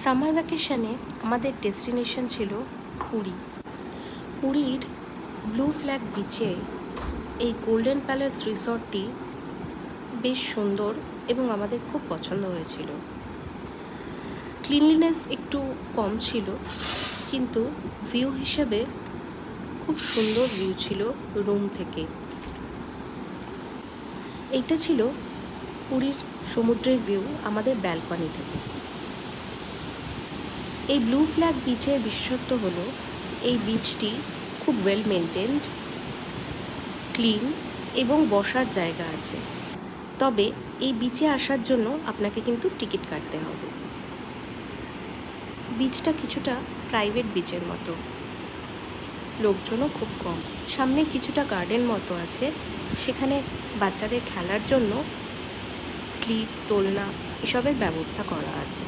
Summer ভ্যাকেশনে আমাদের destination ছিল পুরী। পুরীর ব্লু ফ্ল্যাগ বিচে এই গোল্ডেন প্যালেস রিসর্টটি বেশ সুন্দর এবং আমাদের খুব পছন্দ হয়েছিল। ক্লিনলিনেস একটু কম ছিল, কিন্তু ভিউ হিসেবে খুব সুন্দর ভিউ ছিল রুম থেকে। এইটা ছিল পুরীর সমুদ্রের ভিউ আমাদের ব্যালকনি থেকে। এই ব্লু ফ্ল্যাগ বিচের বিশেষত্ব হলো এই বিচটি খুব ওয়েল মেনটেন্ড, ক্লিন এবং বসার জায়গা আছে। তবে এই বিচে আসার জন্য আপনাকে কিন্তু টিকিট কাটতে হবে। বিচটা কিছুটা প্রাইভেট বিচের মতো, লোকজনও খুব কম। সামনে কিছুটা গার্ডেন মতো আছে, সেখানে বাচ্চাদের খেলার জন্য স্লিপ, দোলনা এসবের ব্যবস্থা করা আছে।